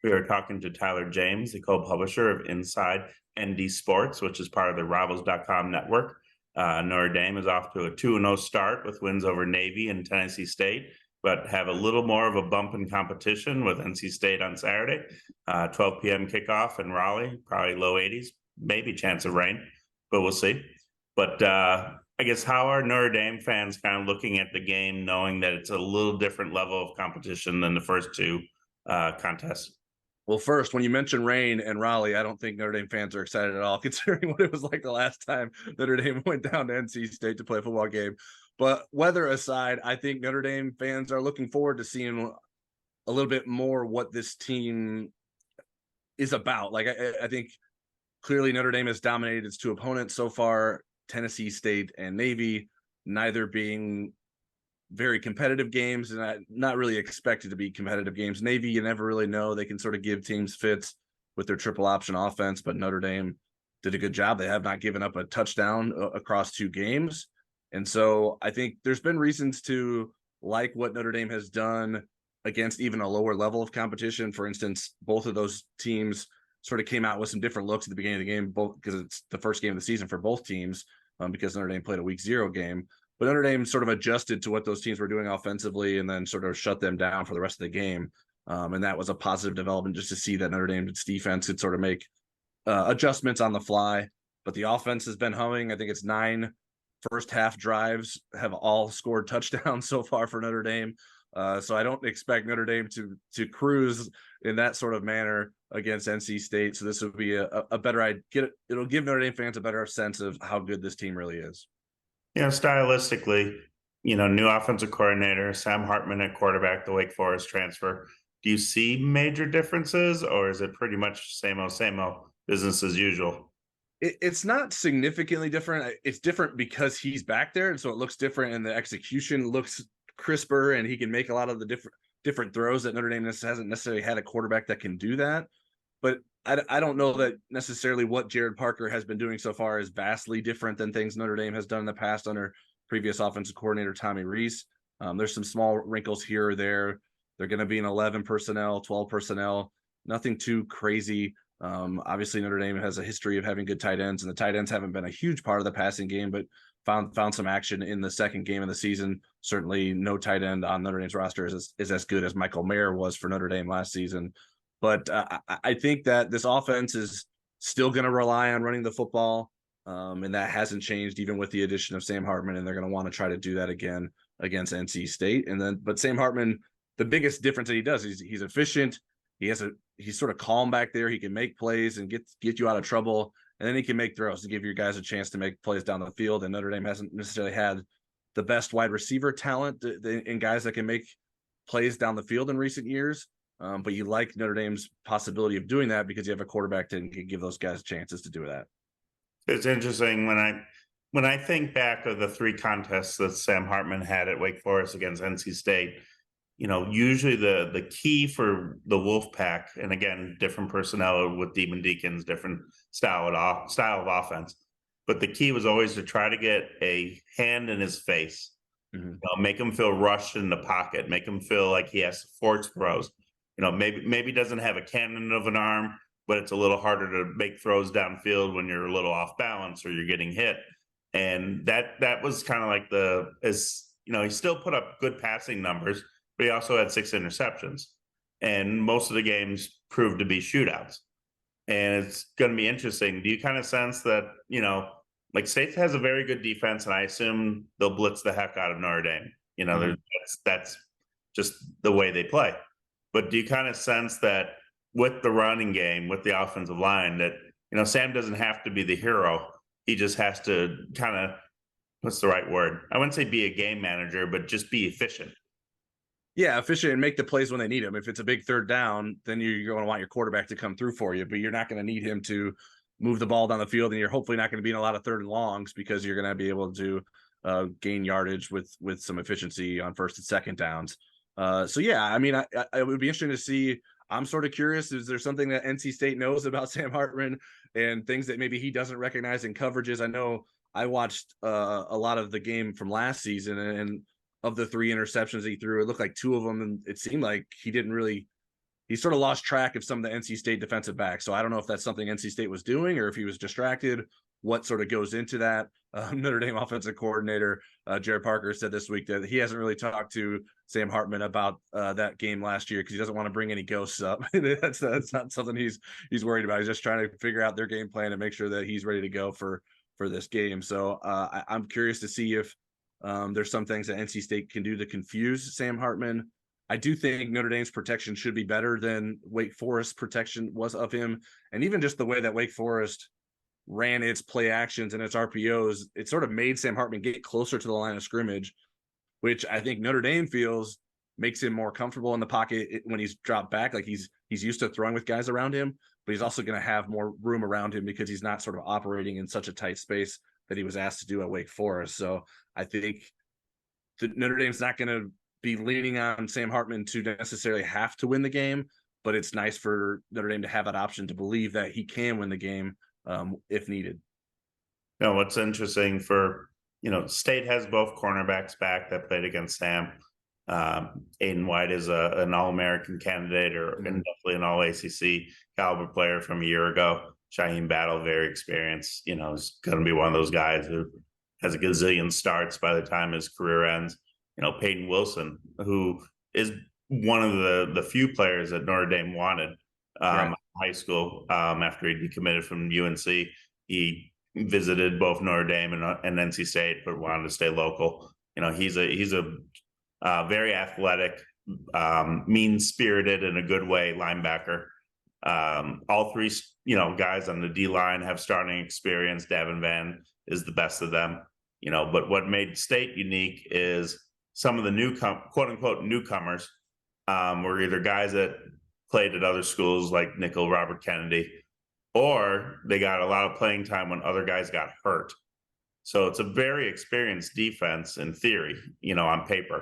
We are talking to Tyler James, the co-publisher of Inside ND Sports, which is part of the Rivals.com network. Notre Dame is off to a 2-0 start with wins over Navy and Tennessee State, but have a little more of a bump in competition with NC State on Saturday. 12 p.m. kickoff in Raleigh, probably low 80s, maybe chance of rain, but we'll see. But I guess how are Notre Dame fans kind of looking at the game, knowing that it's a little different level of competition than the first two contests? Well, first, when you mention rain and Raleigh, I don't think Notre Dame fans are excited at all, considering what it was like the last time Notre Dame went down to NC State to play a football game. But weather aside, I think Notre Dame fans are looking forward to seeing a little bit more what this team is about. Like, I think clearly Notre Dame has dominated its two opponents so far, Tennessee State and Navy, neither being very competitive games and not really expected to be competitive games. Navy, you never really know. They can sort of give teams fits with their triple option offense, but Notre Dame did a good job. They have not given up a touchdown across two games. And so I think there's been reasons to like what Notre Dame has done against even a lower level of competition. For instance, both of those teams sort of came out with some different looks at the beginning of the game, both because it's the first game of the season for both teams, because Notre Dame played a week 0 game. But Notre Dame sort of adjusted to what those teams were doing offensively and then sort of shut them down for the rest of the game. And that was a positive development just to see that Notre Dame's defense could sort of make adjustments on the fly. But the offense has been humming. I think it's 9 first half drives have all scored touchdowns so far for Notre Dame. So I don't expect Notre Dame to cruise in that sort of manner against NC State. So this would be a better idea. It'll give Notre Dame fans a better sense of how good this team really is. Stylistically, new offensive coordinator, Sam Hartman at quarterback, the Wake Forest transfer. Do you see major differences, or is it pretty much same old, business as usual? It's not significantly different. It's different because he's back there, and so it looks different, and the execution looks crisper, and he can make a lot of the different throws that Notre Dame hasn't necessarily had a quarterback that can do that. But I don't know that necessarily what Jared Parker has been doing so far is vastly different than things Notre Dame has done in the past under previous offensive coordinator Tommy Rees. There's some small wrinkles here or there. They're going to be in 11 personnel, 12 personnel, nothing too crazy. Obviously, Notre Dame has a history of having good tight ends, and the tight ends haven't been a huge part of the passing game, but found some action in the second game of the season. Certainly, no tight end on Notre Dame's roster is as good as Michael Mayer was for Notre Dame last season. But I think that this offense is still going to rely on running the football, and that hasn't changed even with the addition of Sam Hartman, and they're going to want to try to do that again against NC State. But Sam Hartman, the biggest difference that he does is he's efficient. He's sort of calm back there. He can make plays and get you out of trouble, and then he can make throws to give your guys a chance to make plays down the field. And Notre Dame hasn't necessarily had the best wide receiver talent in guys that can make plays down the field in recent years. But you like Notre Dame's possibility of doing that because you have a quarterback that can give those guys chances to do that. It's interesting when I think back of the 3 contests that Sam Hartman had at Wake Forest against NC State. Usually the key for the Wolfpack, and again, different personnel with Demon Deacons, different style of offense, but the key was always to try to get a hand in his face, make him feel rushed in the pocket, make him feel like he has to force throws. Maybe doesn't have a cannon of an arm, but it's a little harder to make throws downfield when you're a little off balance or you're getting hit. And that was kind of like he still put up good passing numbers, but he also had 6 interceptions. And most of the games proved to be shootouts. And it's going to be interesting. Do you kind of sense that, like State has a very good defense, and I assume they'll blitz the heck out of Notre Dame. That's just the way they play. But do you kind of sense that with the running game, with the offensive line, that, Sam doesn't have to be the hero. He just has to kind of, what's the right word? I wouldn't say be a game manager, but just be efficient. Yeah, efficient and make the plays when they need him. If it's a big third down, then you're going to want your quarterback to come through for you, but you're not going to need him to move the ball down the field, and you're hopefully not going to be in a lot of third and longs because you're going to be able to gain yardage with some efficiency on first and second downs. So yeah, I mean, I would be interesting to see. I'm sort of curious, is there something that NC State knows about Sam Hartman and things that maybe he doesn't recognize in coverages? I know I watched a lot of the game from last season, and of the 3 interceptions he threw, it looked like 2 of them, and it seemed like he didn't really he sort of lost track of some of the NC State defensive backs. So I don't know if that's something NC State was doing or if he was distracted, what sort of goes into that. Notre Dame offensive coordinator Jared Parker said this week that he hasn't really talked to Sam Hartman about that game last year because he doesn't want to bring any ghosts up. that's not something he's worried about. He's just trying to figure out their game plan and make sure that he's ready to go for this game. So I'm curious to see if there's some things that NC State can do to confuse Sam Hartman. I do think Notre Dame's protection should be better than Wake Forest protection was of him. And even just the way that Wake Forest ran its play actions and its RPOs, it sort of made Sam Hartman get closer to the line of scrimmage, which I think Notre Dame feels makes him more comfortable in the pocket when he's dropped back. Like he's used to throwing with guys around him, but he's also going to have more room around him because he's not sort of operating in such a tight space that he was asked to do at Wake Forest. So I think that Notre Dame's not going to be leaning on Sam Hartman to necessarily have to win the game, but it's nice for Notre Dame to have that option to believe that he can win the game if needed. No, what's interesting for, State has both cornerbacks back that played against Sam. Aiden White is an All-American candidate and definitely an All-ACC caliber player from a year ago. Shaheem Battle, very experienced, is going to be one of those guys who has a gazillion starts by the time his career ends. Peyton Wilson, who is one of the few players that Notre Dame wanted right. High school after he decommitted from UNC. He visited both Notre Dame and NC State, but wanted to stay local. He's a very athletic, mean-spirited in a good way linebacker. All three, guys on the D line have starting experience. Davin Van is the best of them. But what made State unique is some of the quote unquote newcomers were either guys that played at other schools like nickel Robert Kennedy, or they got a lot of playing time when other guys got hurt. So it's a very experienced defense in theory, on paper.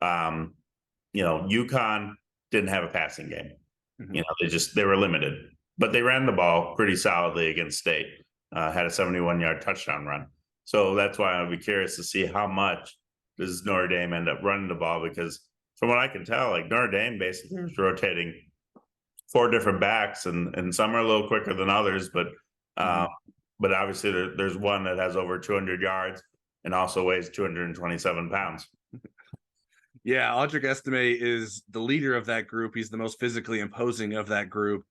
UConn didn't have a passing game. Mm-hmm. They were limited, but they ran the ball pretty solidly against State, had a 71-yard touchdown run. So that's why I'd be curious to see how much does Notre Dame end up running the ball, because from what I can tell, like Notre Dame basically is rotating 4 different backs, and some are a little quicker than others, but obviously there's one that has over 200 yards and also weighs 227 pounds. Yeah, Audric Estime is the leader of that group. He's the most physically imposing of that group.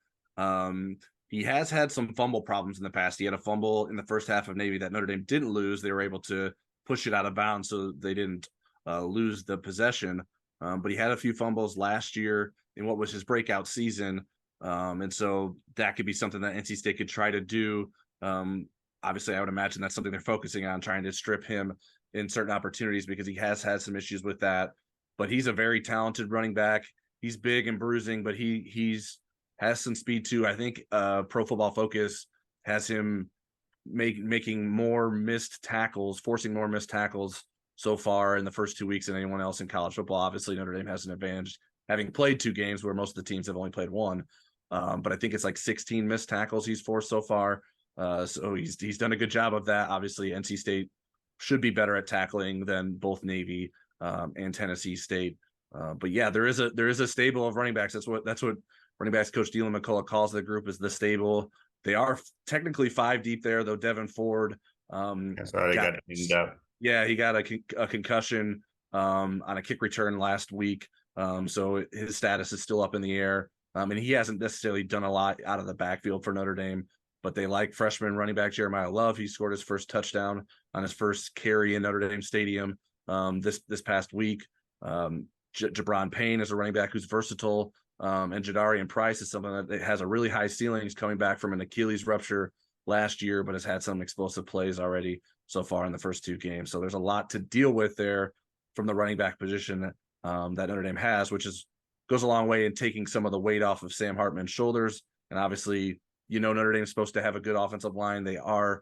He has had some fumble problems in the past. He had a fumble in the first half of Navy that Notre Dame didn't lose. They were able to push it out of bounds, so they didn't lose the possession. But he had a few fumbles last year in what was his breakout season. And so that could be something that NC State could try to do. Obviously, I would imagine that's something they're focusing on, trying to strip him in certain opportunities because he has had some issues with that. But he's a very talented running back. He's big and bruising, but he's has some speed too. I think Pro Football Focus has him making more missed tackles, forcing more missed tackles so far in the first 2 weeks than anyone else in college football. Obviously, Notre Dame has an advantage having played 2 games where most of the teams have only played 1. But I think it's like 16 missed tackles he's forced so far. So he's done a good job of that. Obviously, NC State should be better at tackling than both Navy and Tennessee State. But yeah, there is a stable of running backs. That's what running backs coach Dylan McCullough calls the group, is the stable. They are technically 5 deep there, though. Devin Ford he got a concussion on a kick return last week. So his status is still up in the air. And he hasn't necessarily done a lot out of the backfield for Notre Dame, but they like freshman running back Jeremiah Love. He scored his first touchdown on his first carry in Notre Dame Stadium this past week. Jabron Payne is a running back who's versatile. And Jadarian Price is someone that has a really high ceiling. He's coming back from an Achilles rupture last year, but has had some explosive plays already so far in the first 2 games. So there's a lot to deal with there from the running back position that Notre Dame has, which goes a long way in taking some of the weight off of Sam Hartman's shoulders. And obviously, Notre Dame's supposed to have a good offensive line. They are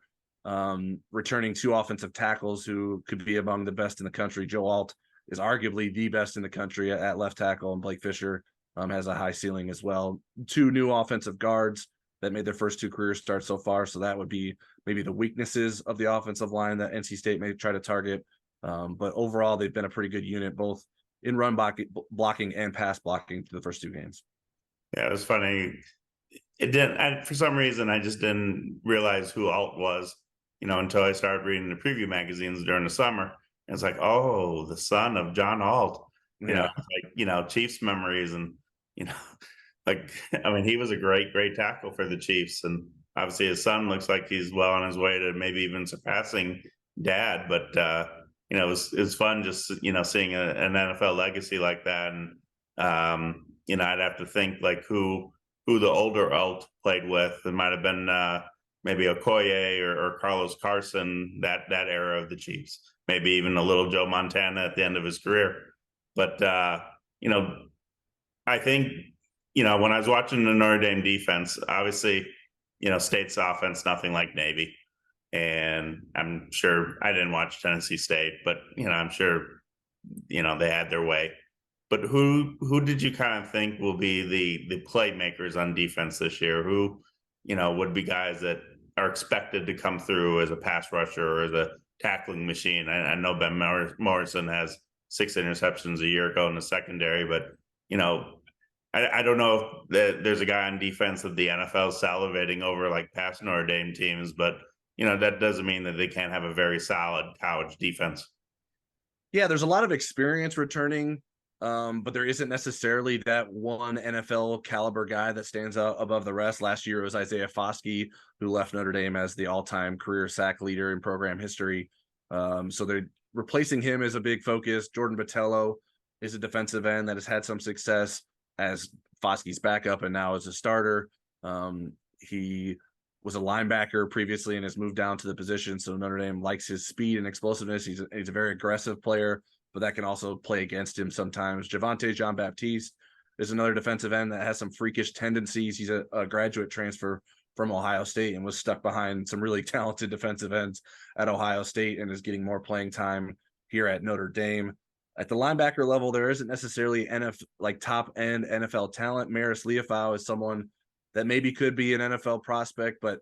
returning 2 offensive tackles who could be among the best in the country. Joe Alt is arguably the best in the country at left tackle, and Blake Fisher has a high ceiling as well. 2 new offensive guards that made their first 2 career starts so far. So that would be maybe the weaknesses of the offensive line that NC State may try to target. But overall, they've been a pretty good unit, both in run blocking and pass blocking through the first 2 games. Yeah, it was funny. It didn't, for some reason, I just didn't realize who Alt was, until I started reading the preview magazines during the summer. And it's like, oh, the son of John Alt, Yeah. it's like, Chiefs memories. And, you know, like, I mean, he was a great, great tackle for the Chiefs. And obviously his son looks like he's well on his way to maybe even surpassing dad. But, it was fun just, seeing an NFL legacy like that. And, I'd have to think like who the older Alt played with. It might have been maybe Okoye or Carlos Carson, that era of the Chiefs. Maybe even a little Joe Montana at the end of his career. But you know, I think when I was watching the Notre Dame defense, obviously, State's offense nothing like Navy, and I'm sure I didn't watch Tennessee State, but I'm sure they had their way. But who did you kind of think will be the playmakers on defense this year? Who would be guys that are expected to come through as a pass rusher or as a tackling machine? I know Ben Morrison has 6 interceptions a year ago in the secondary, but I don't know if there's a guy on defense that the NFL is salivating over like past Notre Dame teams, but that doesn't mean that they can't have a very solid college defense. Yeah, there's a lot of experience returning, but there isn't necessarily that one NFL caliber guy that stands out above the rest. Last year it was Isaiah Foskey, who left Notre Dame as the all-time career sack leader in program history. So they're replacing him as a big focus. Jordan Botelho is a defensive end that has had some success as Foskey's backup and now as a starter. He was a linebacker previously and has moved down to the position. So Notre Dame likes his speed and explosiveness. He's a very aggressive player, but that can also play against him sometimes. Javonte Jean-Baptiste is another defensive end that has some freakish tendencies. He's a graduate transfer from Ohio State and was stuck behind some really talented defensive ends at Ohio State and is getting more playing time here at Notre Dame. At the linebacker level, there isn't necessarily top end NFL talent. Maris Liufau is someone that maybe could be an NFL prospect, but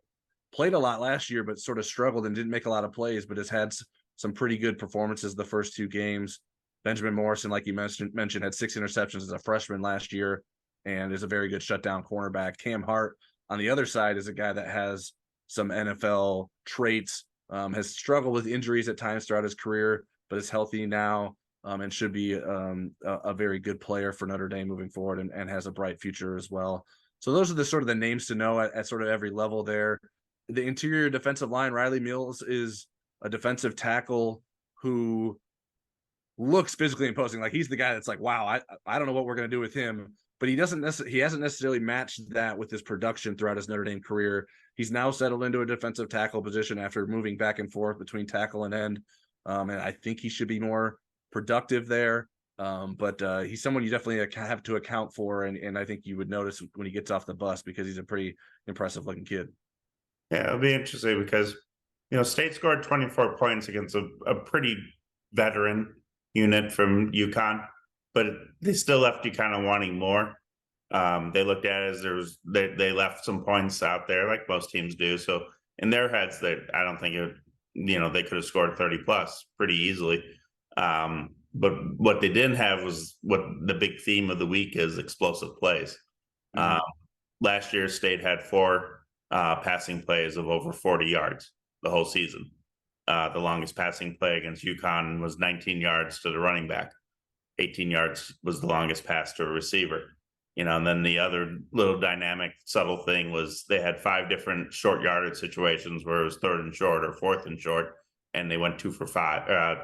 played a lot last year, but sort of struggled and didn't make a lot of plays, but has had some pretty good performances the first 2 games. Benjamin Morrison, like you mentioned, had 6 interceptions as a freshman last year and is a very good shutdown cornerback. Cam Hart on the other side is a guy that has some NFL traits, has struggled with injuries at times throughout his career, but is healthy now. And should be a very good player for Notre Dame moving forward and has a bright future as well. So those are the sort of the names to know at sort of every level there. The interior defensive line, Riley Mills is a defensive tackle who looks physically imposing. Like he's the guy that's like, wow, I don't know what we're going to do with him, but he hasn't necessarily matched that with his production throughout his Notre Dame career. He's now settled into a defensive tackle position after moving back and forth between tackle and end. And I think he should be more productive there. But he's someone you definitely have to account for, and I think you would notice when he gets off the bus because he's a pretty impressive looking kid. Yeah, it'll be interesting because State scored 24 points against a pretty veteran unit from UConn, but they still left you kind of wanting more. They looked at it as they left some points out there like most teams do. So in their heads, that I don't think they could have scored 30 plus pretty easily. But what they didn't have was what the big theme of the week is: explosive plays. Mm-hmm. Last year, State had 4 passing plays of over 40 yards the whole season. The longest passing play against UConn was 19 yards to the running back. 18 yards was the longest pass to a receiver. And then the other little dynamic, subtle thing was they had 5 different short yardage situations where it was 3rd and short or 4th and short, and they went 2 for 5.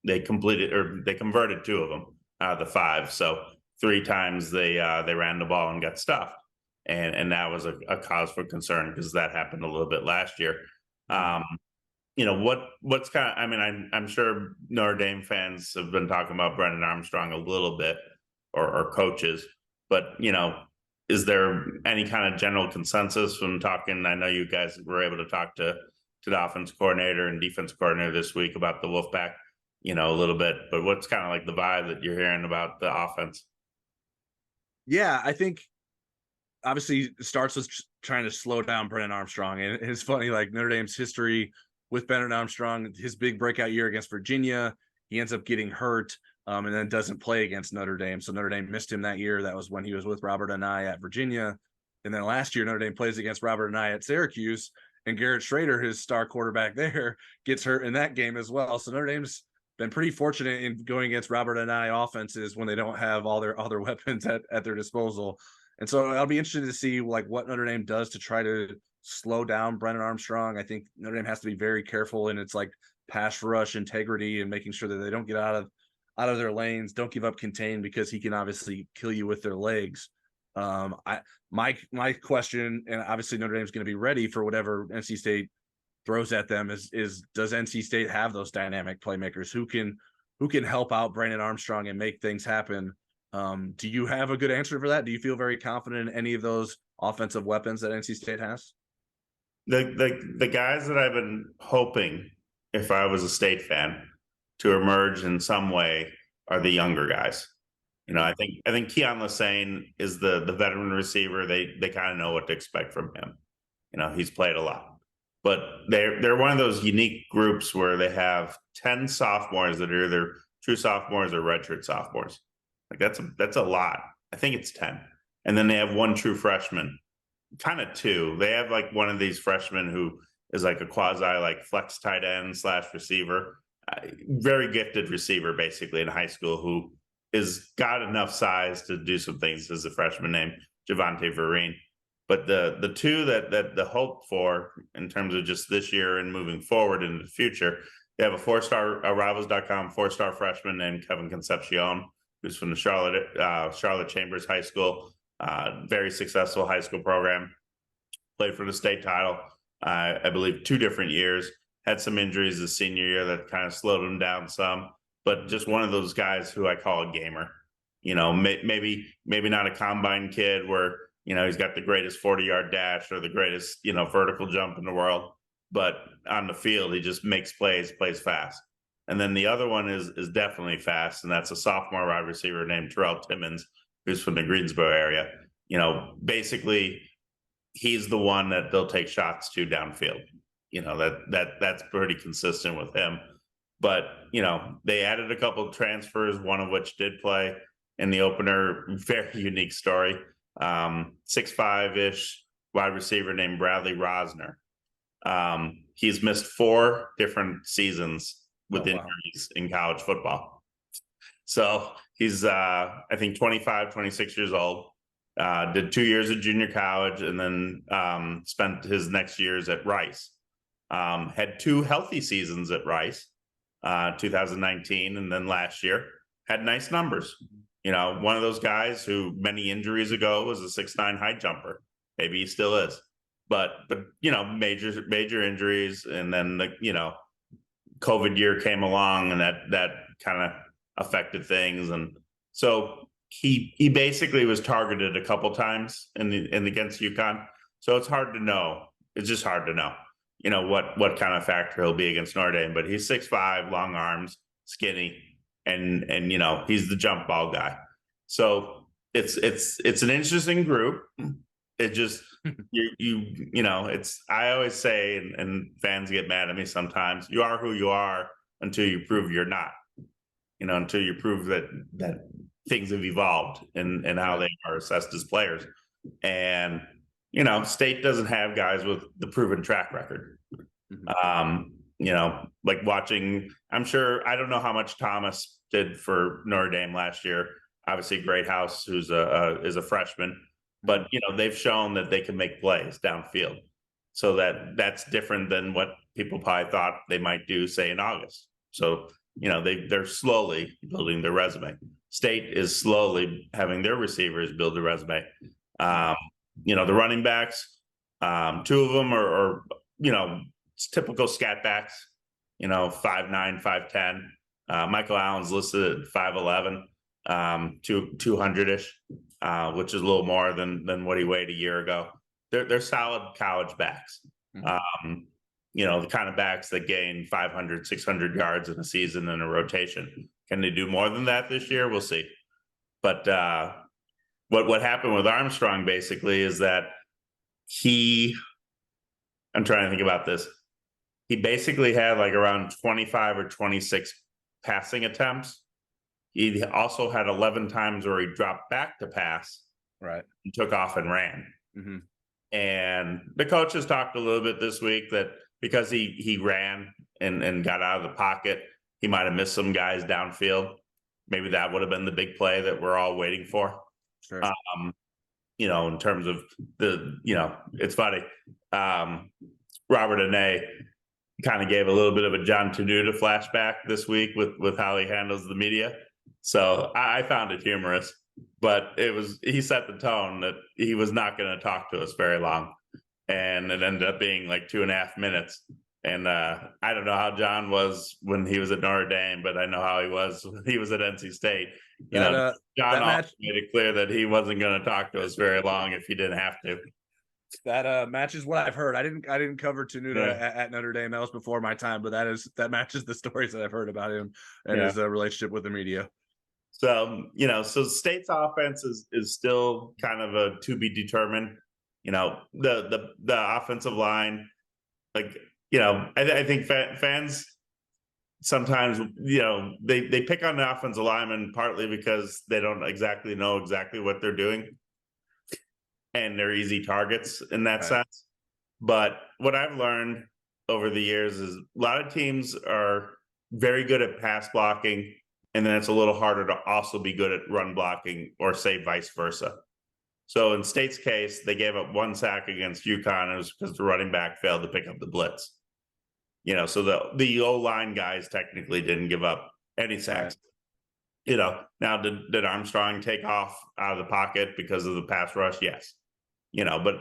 They converted 2 of them out of the 5. So 3 times they ran the ball and got stuffed, and that was a cause for concern because that happened a little bit last year. What's kind of, I mean, I'm sure Notre Dame fans have been talking about Brennan Armstrong a little bit, or coaches, but is there any kind of general consensus from talking? I know you guys were able to talk to the offense coordinator and defense coordinator this week about the Wolfpack, a little bit, but what's kind of like the vibe that you're hearing about the offense? Yeah, I think obviously starts with trying to slow down Brennan Armstrong, and it's funny, like Notre Dame's history with Brennan Armstrong, his big breakout year against Virginia, he ends up getting hurt. and then doesn't play against Notre Dame. So Notre Dame missed him that year. That was when he was with Robert and I at Virginia. And then last year, Notre Dame plays against Robert and I at Syracuse, and Garrett Schrader, his star quarterback there, gets hurt in that game as well. So Notre Dame's been pretty fortunate in going against Robert and I offenses when they don't have all their other weapons at their disposal. And so I'll be interested to see like what Notre Dame does to try to slow down Brennan Armstrong. I think Notre Dame has to be very careful in its like pass rush integrity and making sure that they don't get out of their lanes, don't give up contain, because he can obviously kill you with their legs. My question, and obviously Notre Dame's going to be ready for whatever NC State throws at them, is does NC State have those dynamic playmakers who can help out Brandon Armstrong and make things happen? Do you have a good answer for that? Do you feel very confident in any of those offensive weapons that NC State has? The guys that I've been hoping, if I was a State fan, to emerge in some way are the younger guys. I think Keon Lassane is the veteran receiver. They kind of know what to expect from him. He's played a lot, but they're one of those unique groups where they have 10 sophomores that are either true sophomores or redshirt sophomores. Like that's a lot. I think it's 10, and then they have one true freshman, kind of two. They have like one of these freshmen who is like a quasi like flex tight end / receiver, very gifted receiver basically in high school, who is got enough size to do some things as a freshman named Javante Vereen. But the two that the hope for in terms of just this year and moving forward into the future, they have a 4-star Rivals.com 4-star freshman named Kevin Concepcion, who's from the Charlotte Chambers High School, very successful high school program. Played for the state title, I believe 2 different years. Had some injuries his senior year that kind of slowed him down some. But just one of those guys who I call a gamer. Maybe not a combine kid where he's got the greatest 40-yard dash or the greatest vertical jump in the world, but on the field he just makes plays fast. And then the other one is definitely fast, and that's a sophomore wide receiver named Terrell Timmons, who's from the Greensboro area. Basically he's the one that they'll take shots to downfield. That's pretty consistent with him. But, they added a couple of transfers, one of which did play in the opener. Very unique story. 6'5"-ish wide receiver named Bradley Rosner. He's missed 4 different seasons with injuries in college football. So he's, I think, 25, 26 years old. Did 2 years of junior college and then spent his next years at Rice. Had 2 healthy seasons at Rice. 2019 and then last year had nice numbers. One of those guys who many injuries ago was a 6'9" high jumper. Maybe he still is, but major injuries, and then the COVID year came along and that kind of affected things, and so he basically was targeted a couple times in against UConn. So it's hard to know. It's just hard to know. What kind of factor he'll be against Notre Dame, but he's 6'5", long arms, skinny, and he's the jump ball guy. So it's an interesting group. It just it's, I always say, and fans get mad at me sometimes, you are who you are until you prove you're not. Until you prove that things have evolved and how they are assessed as players. And State doesn't have guys with the proven track record. Like watching, I'm sure, I don't know how much Thomas did for Notre Dame last year. Obviously, Greathouse, who's is a freshman, but they've shown that they can make plays downfield. So that's different than what people probably thought they might do, say, in August. So they're slowly building their resume. State is slowly having their receivers build a resume. The running backs, 2 of them are typical scat backs, 5'9", 5'10". Michael Allen's listed at 5'11", 200-ish, which is a little more than what he weighed a year ago. They're solid college backs. The kind of backs that gain 500, 600 yards in a season in a rotation. Can they do more than that this year? We'll see. But what happened with Armstrong basically is that I'm trying to think about this. He basically had like around 25 or 26 passing attempts. he also had 11 times where he dropped back to pass Right. and took off and ran. Hmm. And the coaches talked a little bit this week that because he ran and got out of the pocket, he might have missed some guys downfield. Maybe that would have been the big play that we're all waiting for. Sure. In terms of it's funny. Robert Ane kind of gave a little bit of a John Tenuta flashback this week with how he handles the media. So I found it humorous, but he set the tone that he was not going to talk to us very long, and it ended up being like 2.5 minutes. And I don't know how John was when he was at Notre Dame, but I know how he was when he was at NC State. John also made it clear that he wasn't going to talk to us very long if he didn't have to. That matches what I've heard. I didn't cover Tenuta at Notre Dame. That was before my time, but that matches the stories that I've heard about him and his relationship with the media. So so State's offense is still kind of a to be determined. The offensive line, like I think fans sometimes they pick on the offensive linemen partly because they don't exactly know what they're doing, and they're easy targets in that sense. But what I've learned over the years is a lot of teams are very good at pass blocking, and then it's a little harder to also be good at run blocking, or say vice versa. So in State's case, they gave up 1 sack against UConn. It was because the running back failed to pick up the blitz. So the O-line guys technically didn't give up any sacks. Now did Armstrong take off out of the pocket because of the pass rush? Yes. But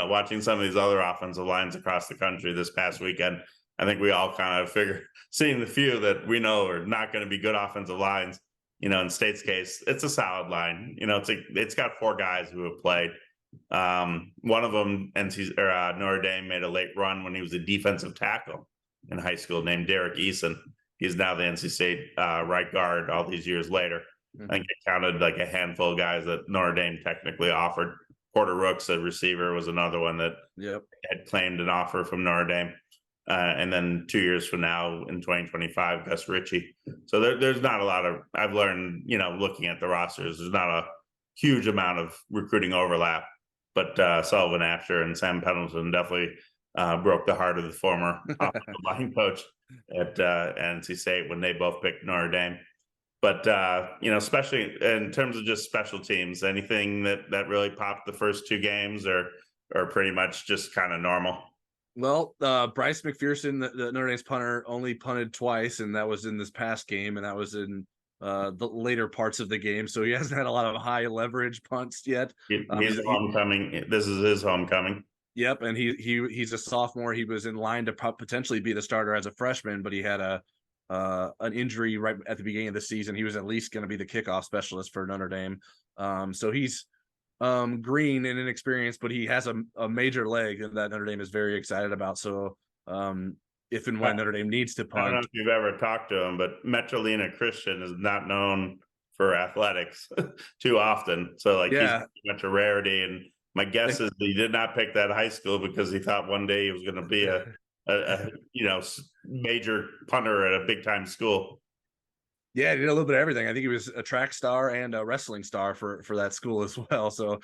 watching some of these other offensive lines across the country this past weekend, I think we all kind of figure, seeing the few that we know are not going to be good offensive lines. In State's case, it's a solid line. It's got 4 guys who have played. One of them, Notre Dame, made a late run when he was a defensive tackle in high school, named Derek Eason. He's now the NC State right guard all these years later. I think it counted like a handful of guys that Notre Dame technically offered. Porter Rooks, a receiver, was another one that had claimed an offer from Notre Dame. And then 2 years from now, in 2025, Gus Ritchie. So there's not a lot of, I've learned, looking at the rosters, there's not a huge amount of recruiting overlap. But Sullivan Asher and Sam Pendleton definitely broke the heart of the former offensive line coach at NC State when they both picked Notre Dame. But especially in terms of just special teams, anything that really popped the first 2 games, or pretty much just kind of normal? Well, Bryce McPherson, the Notre Dame's punter, only punted twice, and that was in this past game, and that was in the later parts of the game. So he hasn't had a lot of high leverage punts yet. He's homecoming. This is his homecoming. Yep, and he's a sophomore. He was in line to potentially be the starter as a freshman, but he had an injury right at the beginning of the season. He was at least going to be the kickoff specialist for Notre Dame. So he's green and inexperienced, but he has a major leg that Notre Dame is very excited about. So if and when Notre Dame needs to punt. I don't know if you've ever talked to him, but Metrolina Christian is not known for athletics too often. So he's much a rarity. And my guess is he did not pick that high school because he thought one day he was going to be a major punter at a big time school. Yeah, he did a little bit of everything. I think he was a track star and a wrestling star for that school as well. So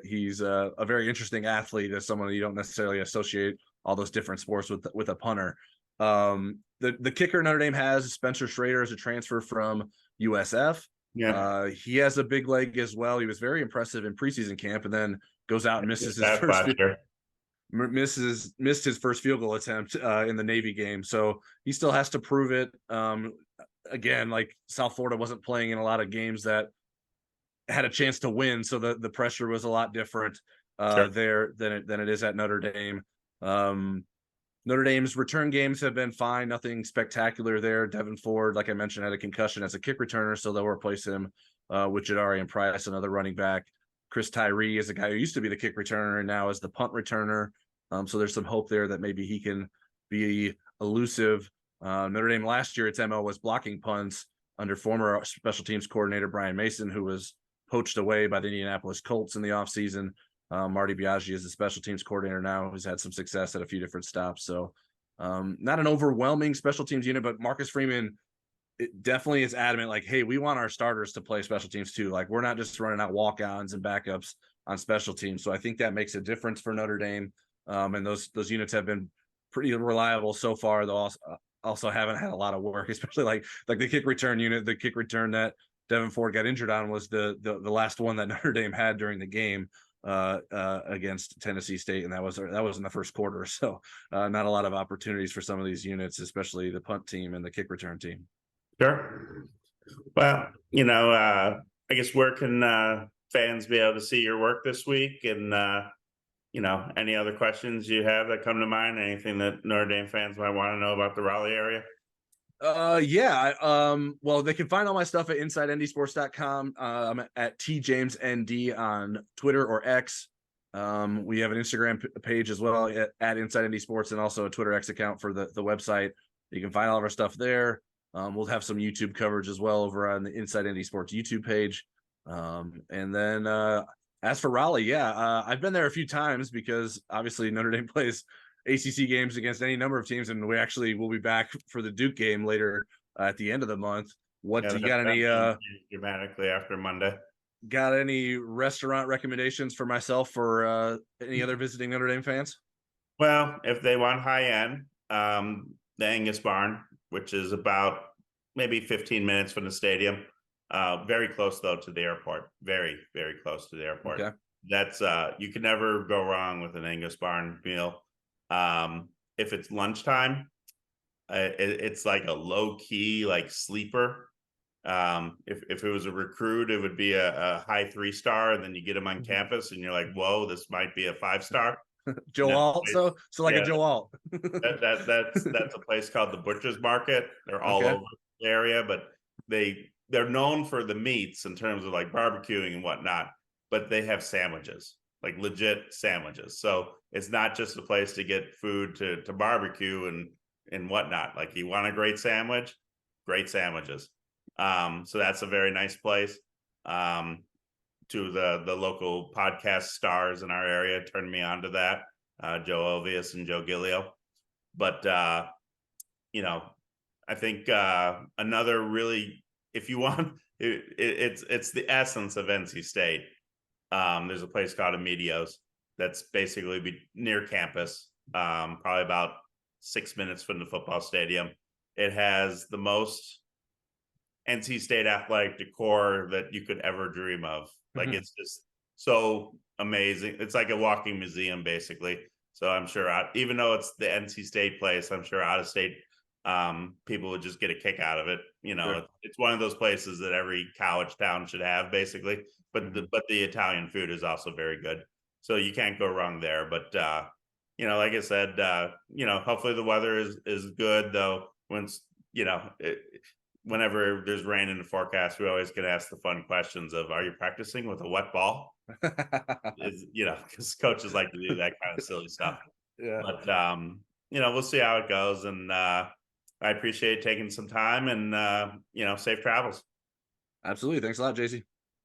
he's a very interesting athlete, as someone you don't necessarily associate all those different sports with a punter. The kicker Notre Dame has, Spencer Schrader, is a transfer from USF. Yeah, he has a big leg as well. He was very impressive in preseason camp, and then goes out and misses his missed his first field goal attempt in the Navy game. So he still has to prove it. Again, like South Florida wasn't playing in a lot of games that had a chance to win, so the pressure was a lot different there than it is at Notre Dame. Notre Dame's return games have been fine, nothing spectacular there. Devin Ford, like I mentioned, had a concussion as a kick returner, so they'll replace him with Jadari and Price, another running back. Chris Tyree is a guy who used to be the kick returner and now is the punt returner. So there's some hope there that maybe he can be elusive. Notre Dame last year, its MO was blocking punts under former special teams coordinator Brian Mason, who was poached away by the Indianapolis Colts in the offseason. Marty Biaggi is the special teams coordinator now, who's had some success at a few different stops. So not an overwhelming special teams unit, but Marcus Freeman it definitely is adamant, like, hey, we want our starters to play special teams too. Like, we're not just running out walk-ons and backups on special teams. So I think that makes a difference for Notre Dame. And those units have been pretty reliable so far. Though also haven't had a lot of work, especially like the kick return unit. The kick return that Devin Ford got injured on was the last one that Notre Dame had during the game against Tennessee State, and that was in the first quarter. So not a lot of opportunities for some of these units, especially the punt team and the kick return team. Sure. Well, I guess where can fans be able to see your work this week? And any other questions you have that come to mind? Anything that Notre Dame fans might want to know about the Raleigh area? Well, they can find all my stuff at InsideNDSports.com. I'm at TJamesND on Twitter or X. We have an Instagram page as well at Inside ND Sports, and also a Twitter X account for the website. You can find all of our stuff there. We'll have some YouTube coverage as well over on the Inside ND Sports YouTube page. And then as for Raleigh, I've been there a few times because obviously Notre Dame plays ACC games against any number of teams, and we actually will be back for the Duke game later at the end of the month. What do you got any dramatically after Monday? Got any restaurant recommendations for myself or any other visiting Notre Dame fans? Well, if they want high end, the Angus Barn, which is about maybe 15 minutes from the stadium, very close though to the airport. Very, very close to the airport. Okay. That's you can never go wrong with an Angus Barn meal. If it's lunchtime, it's like a low key like sleeper. If it was a recruit, it would be a high 3-star, and then you get them on campus and you're like, whoa, this might be a 5-star. Joe Alt, so like a Joe Alt. That's a place called the Butcher's Market. They're all over the area, but they're known for the meats in terms of like barbecuing and whatnot, but they have sandwiches, like legit sandwiches. So it's not just a place to get food to barbecue and whatnot. Like, you want a great sandwich, great sandwiches. So that's a very nice place. To the local podcast stars in our area turned me on to that, Joe Ovius and Joe Gilio. But I think another really, if you want, it's the essence of NC State. There's a place called Emilio's that's basically near campus, probably about 6 minutes from the football stadium. It has the most NC State athletic decor that you could ever dream of. Like, it's just so amazing. It's like a walking museum, basically. So I'm sure, even though it's the NC State place, I'm sure out of state people would just get a kick out of it. Sure. It's one of those places that every college town should have, basically. But the Italian food is also very good, so you can't go wrong there. But like I said, hopefully the weather is good, though. Whenever there's rain in the forecast, we always get asked the fun questions of, are you practicing with a wet ball? Because coaches like to do that kind of silly stuff. Yeah. But we'll see how it goes. And I appreciate taking some time, and safe travels. Absolutely. Thanks a lot, JC.